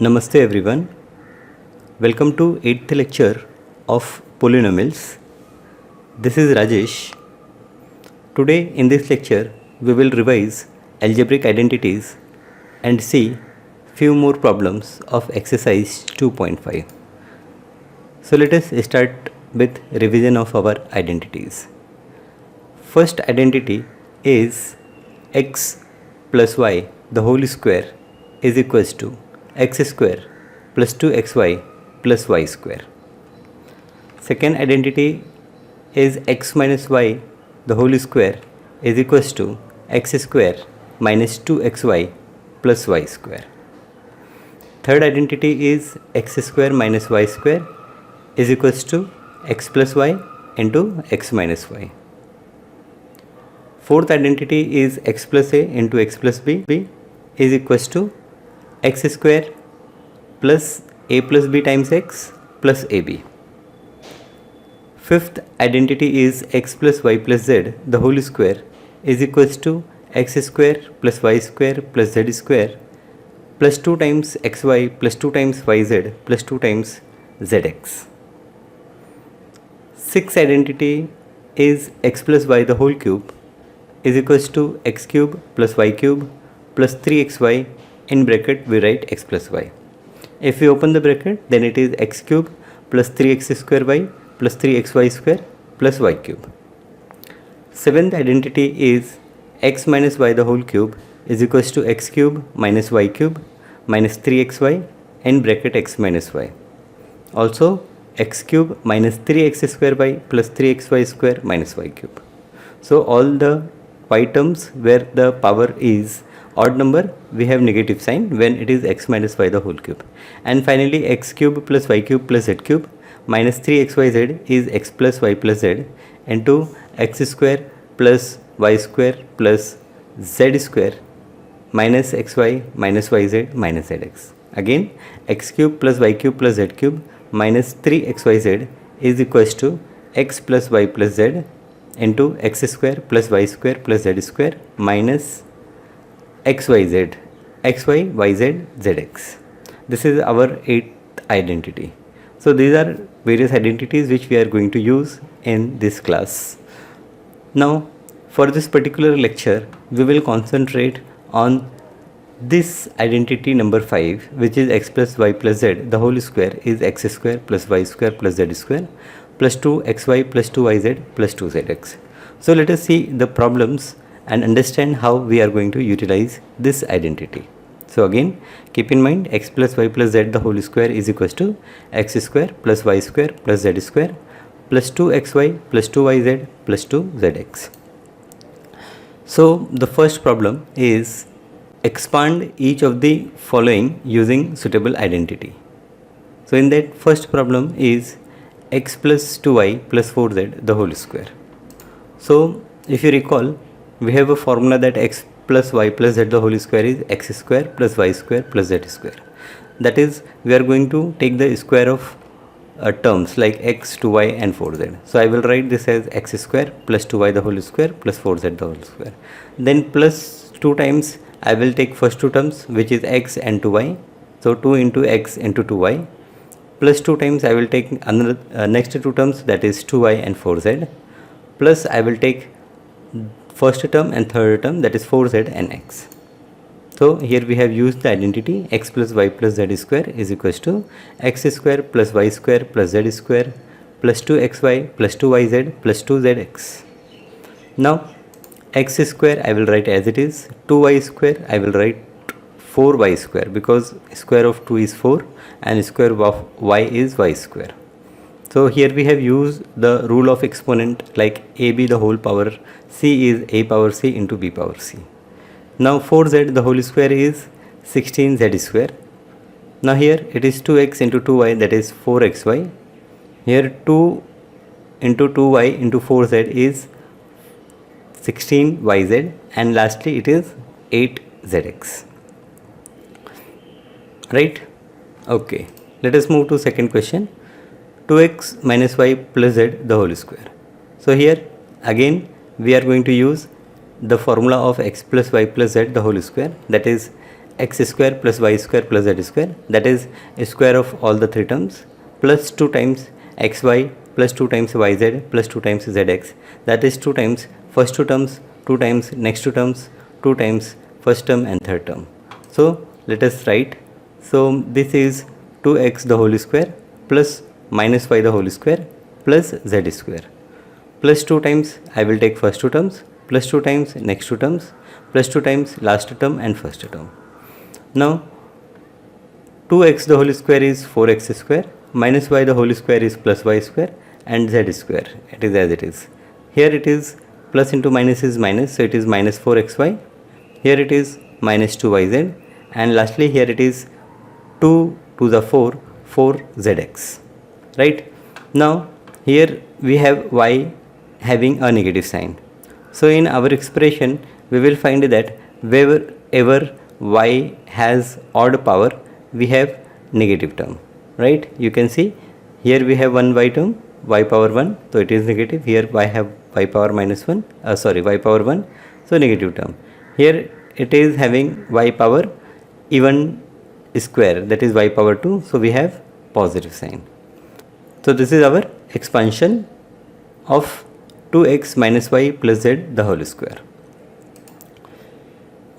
Namaste everyone. Welcome to 8th lecture of polynomials. This is Rajesh. Today in this lecture we will revise algebraic identities and see few more problems of exercise 2.5. So let us start with revision of our identities. First identity is x plus y the whole square is equals to x square plus 2xy plus y square. Second identity is x minus y the whole square is equals to x square minus 2xy plus y square. Third identity is x square minus y square is equals to x plus y into x minus y. Fourth identity is x plus a into x plus b is equals to x square plus a plus b times x plus ab. Fifth identity is x plus y plus z the whole square is equals to x square plus y square plus z square plus 2 times xy plus 2 times yz plus 2 times zx. Sixth identity is x plus y the whole cube is equals to x cube plus y cube plus 3xy. In bracket we write x plus y. If we open the bracket, then it is x cube plus 3x square y plus 3xy square plus y cube. Seventh identity is x minus y the whole cube is equals to x cube minus y cube minus 3xy in bracket x minus y. Also x cube minus 3x square y plus 3xy square minus y cube. So all the y terms where the power is odd number, we have negative sign when it is x minus y the whole cube. And finally x cube plus y cube plus z cube minus 3xyz is x plus y plus z into x square plus y square plus z square minus xy minus yz minus zx. Again x cube plus y cube plus z cube minus 3xyz is equals to x plus y plus z into x square plus y square plus z square minus xyz, xy, yz, zx. This is our 8th identity. So these are various identities which we are going to use in this class. Now for this particular lecture we will concentrate on this identity number 5, which is x plus y plus z the whole square is x square plus y square plus z square plus 2xy plus 2yz plus 2zx. So let us see the problems and understand how we are going to utilize this identity. So again keep in mind x plus y plus z the whole square is equals to x square plus y square plus z square plus 2xy plus 2yz plus 2zx. So the first problem is expand each of the following using suitable identity. So in that first problem is x plus 2y plus 4z the whole square. So if you recall, we have a formula that x plus y plus z the whole square is x square plus y square plus z square. That is, we are going to take the square of terms like x, 2y and 4z. So I will write this as x square plus 2y the whole square plus 4z the whole square. Then plus 2 times I will take first two terms, which is x and 2y. So 2 into x into 2y plus 2 times I will take another next two terms, that is 2y and 4z, plus I will take first term and third term, that is 4z and x. So here we have used the identity x plus y plus z square is equals to x square plus y square plus z square plus 2xy plus 2yz plus 2zx. Now x square I will write as it is, 2y square I will write 4y square because square of 2 is 4 and square of y is y square. So here we have used the rule of exponent like ab the whole power c is a power c into b power c. Now 4z the whole square is 16z square. Now here it is 2x into 2y, that is 4xy. Here 2 into 2y into 4z is 16yz, and lastly it is 8zx. Right? Okay. Let us move to second question. 2x minus y plus z the whole square. So here again we are going to use the formula of x plus y plus z the whole square, that is x square plus y square plus z square, that is square of all the three terms, plus 2 times xy plus 2 times yz plus 2 times zx, that is 2 times first two terms, 2 times next two terms, 2 times first term and third term. So let us write. So this is 2x the whole square plus minus y the whole square plus z square, plus 2 times I will take first two terms, plus 2 times next two terms, plus 2 times last term and first term. Now 2x the whole square is 4x square, minus y the whole square is plus y square, and z square, it is as it is. Here it is plus into minus is minus, so it is minus 4xy. Here it is minus 2yz, and lastly here it is 2 to the 4, 4zx. Right? Now here we have y having a negative sign. So in our expression we will find that wherever y has odd power, we have negative term. Right? You can see here we have one y term, y power 1, so it is negative. Here I have y power minus 1, y power 1, so negative term. Here it is having y power even square, that is y power 2, so we have positive sign. So this is our expansion of 2x minus y plus z the whole square.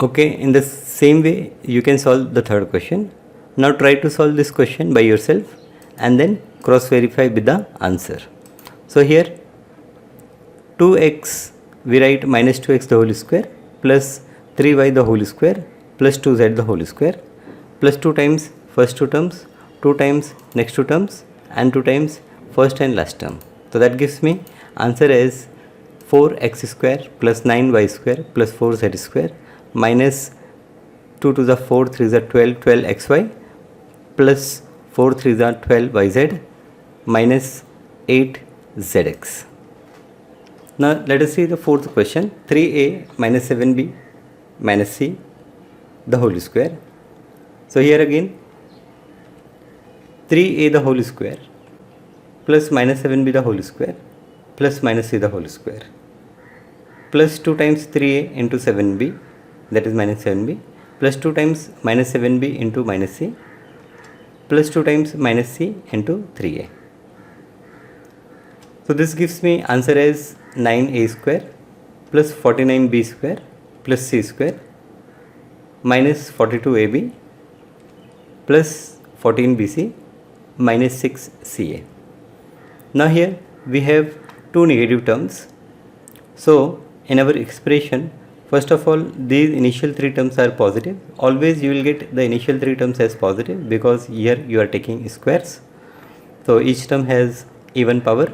Okay, in the same way you can solve the third question. Now try to solve this question by yourself and then cross verify with the answer. So here 2x we write minus 2x the whole square plus 3y the whole square plus 2z the whole square plus 2 times first two terms, 2 times next two terms, and 2 times first and last term. So that gives me answer as 4x square plus 9y square plus 4z square minus 2 to the 4 3 is 12, 12xy plus 4 3 is 12yz minus 8zx. Now let us see the fourth question. 3a minus 7b minus c the whole square. So here again 3a the whole square plus minus 7b the whole square plus minus c the whole square plus 2 times 3a into 7b, that is minus 7b, plus 2 times minus 7b into minus c plus 2 times minus c into 3a. So this gives me answer as 9a square plus 49b square plus c square minus 42ab plus 14bc minus 6ca. Now here we have two negative terms. So in our expression, first of all, these initial three terms are positive. Always you will get the initial three terms as positive because here you are taking squares. So each term has even power.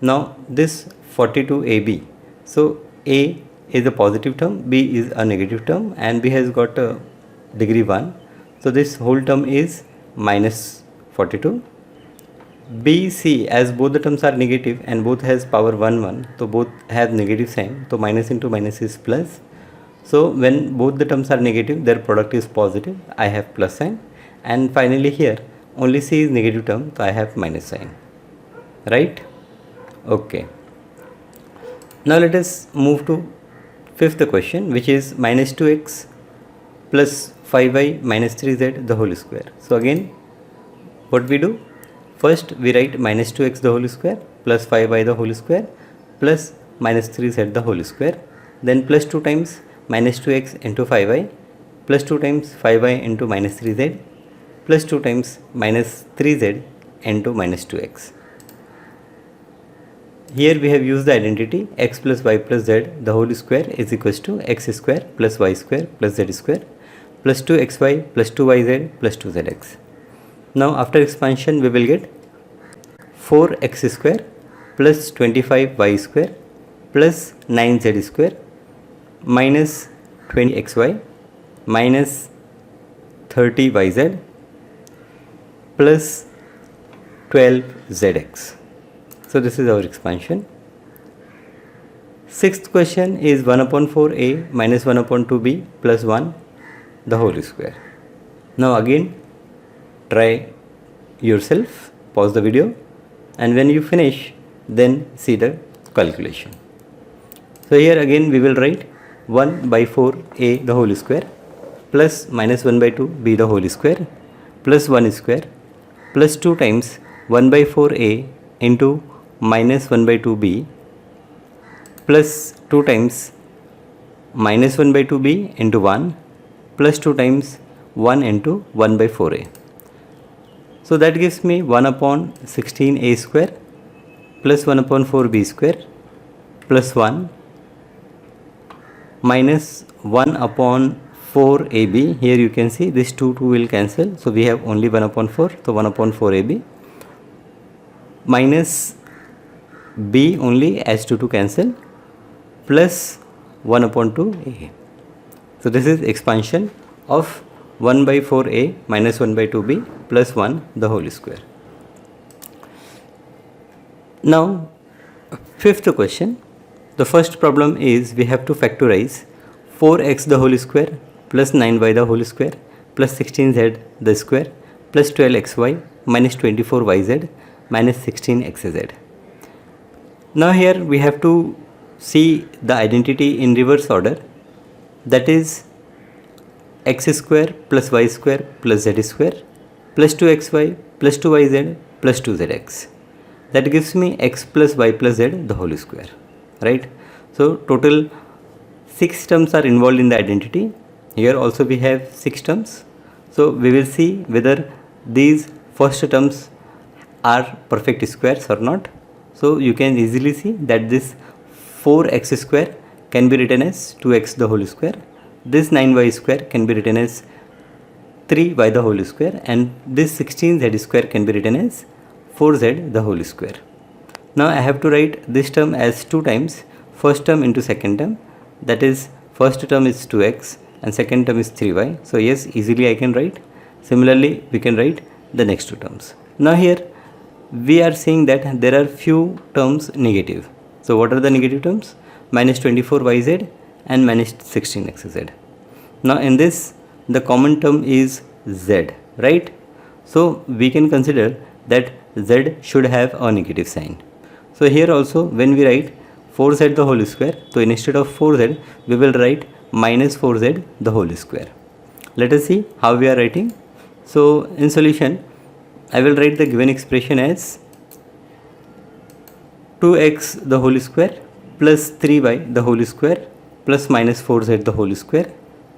Now this 42ab, so a is a positive term, b is a negative term, and b has got a degree 1. So this whole term is minus 42. B, C, as both the terms are negative and both has power 1, 1, so both have negative sign, so minus into minus is plus. So when both the terms are negative, their product is positive, I have plus sign, and finally here only C is negative term, so I have minus sign. Right? Okay. Now let us move to fifth question, which is minus 2x plus 5y minus 3z the whole square. So again, what we do? First we write minus 2x the whole square plus 5y the whole square plus minus 3z the whole square, then plus 2 times minus 2x into 5y plus 2 times 5y into minus 3z plus 2 times minus 3z into minus 2x. Here we have used the identity x plus y plus z the whole square is equals to x square plus y square plus z square plus 2xy plus 2yz plus 2zx. Now after expansion we will get 4x square plus 25y square plus 9z square minus 20xy minus 30yz plus 12zx. So this is our expansion. Sixth question is 1 upon 4a minus 1 upon 2b plus 1 the whole square. Now again try yourself, pause the video, and when you finish then see the calculation. So here again we will write 1 by 4a the whole square plus minus 1 by 2 b the whole square plus 1 square plus 2 times 1 by 4a into minus 1 by 2b plus 2 times minus 1 by 2b into 1 plus 2 times 1 into 1 by 4a. So that gives me 1 upon 16a square plus 1 upon 4b square plus 1 minus 1 upon 4ab. Here you can see this 2 will cancel, so we have only 1 upon 4, so 1 upon 4ab minus b only as 2 cancel plus 1 upon 2a. So this is expansion of 1 by 4a minus 1 by 2b plus 1 the whole square. Now fifth question. The first problem is we have to factorize 4x the whole square plus 9y the whole square plus 16z the square plus 12xy minus 24yz minus 16xz. Now here we have to see the identity in reverse order, that is x square plus y square plus z square plus 2xy plus 2yz plus 2zx. That gives me x plus y plus z the whole square, right? So total 6 terms are involved in the identity. Here also we have 6 terms. So we will see whether these first terms are perfect squares or not. So you can easily see that this 4x square can be written as 2x the whole square. This 9y square can be written as 3y the whole square, and this 16z square can be written as 4z the whole square. Now I have to write this term as 2 times first term into second term, that is first term is 2x and second term is 3y. So yes, easily I can write. Similarly we can write the next 2 terms. Now here we are seeing that there are few terms negative. So what are the negative terms? Minus 24yz and minus 16xz. Now in this the common term is z, right? So we can consider that z should have a negative sign. So here also when we write 4z the whole square, so instead of 4z we will write minus 4z the whole square. Let us see how we are writing. So in solution I will write the given expression as 2x the whole square plus 3y the whole square plus minus 4z the whole square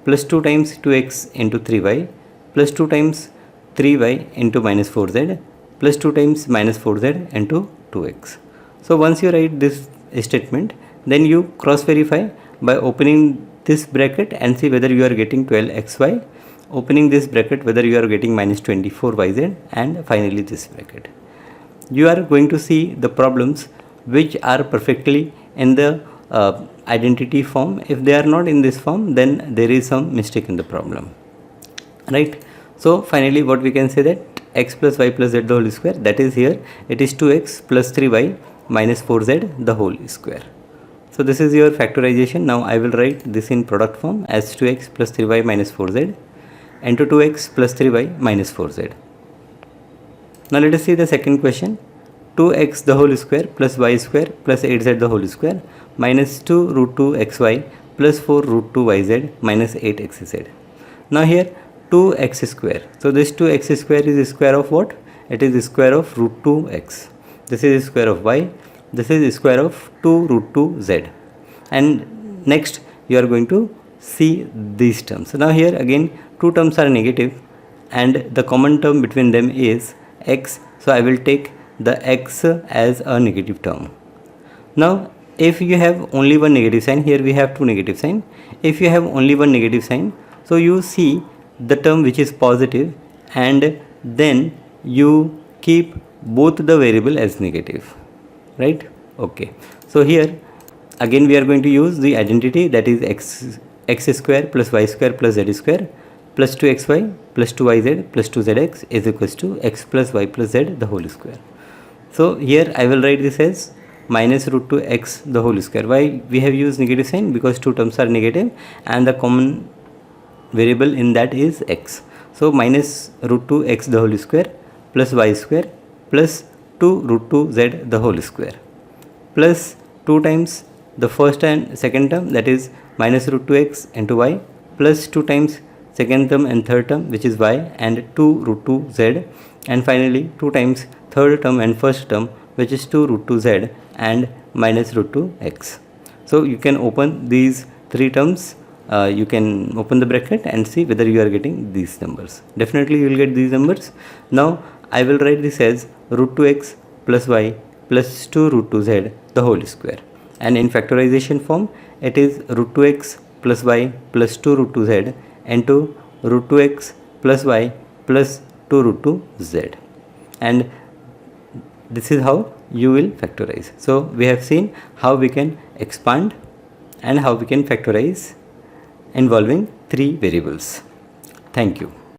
plus 2 times 2x into 3y plus 2 times 3y into minus 4z plus 2 times minus 4z into 2x. So once you write this statement, then you cross verify by opening this bracket and see whether you are getting 12xy, opening this bracket whether you are getting minus 24yz, and finally this bracket. You are going to see the problems which are perfectly in the identity form. If they are not in this form, then there is some mistake in the problem, right? So finally what we can say, that x plus y plus z the whole square, that is here it is 2x plus 3y minus 4z the whole square. So this is your factorization. Now I will write this in product form as 2x plus 3y minus 4z into 2x plus 3y minus 4z. Now let us see the second question. 2x the whole square plus y square plus 8z the whole square minus 2 root 2 xy plus 4 root 2 yz minus 8xz. Now here 2x square. So this 2x square is the square of what? It is the square of root 2x. This is the square of y. This is the square of 2 root 2 z. And next you are going to see these terms. So now here again 2 terms are negative and the common term between them is x. So I will take the x as a negative term. Now if you have only one negative sign, here we have 2 negative sign. If you have only one negative sign, so you see the term which is positive and then you keep both the variable as negative, right? Okay, so here again we are going to use the identity, that is x square plus y square plus z square plus 2xy plus 2yz plus 2zx is equals to x plus y plus z the whole square. So here I will write this as minus root 2x the whole square. Why we have used negative sign? Because 2 terms are negative and the common variable in that is x. So minus root 2x the whole square plus y square plus 2 root 2z the whole square plus 2 times the first and second term, that is minus root 2x into y plus 2 times second term and third term, which is y, and 2 root 2 z, and finally 2 times third term and first term, which is 2 root 2 z and minus root 2 x. So you can open these three terms, you can open the bracket and see whether you are getting these numbers. Definitely you will get these numbers. Now I will write this as root 2x plus y plus 2 root 2z the whole square, and in factorization form it is root 2x plus y plus 2 root 2z into root 2x plus y plus 2 root 2z, and this is how you will factorize. So we have seen how we can expand and how we can factorize involving three variables. Thank you.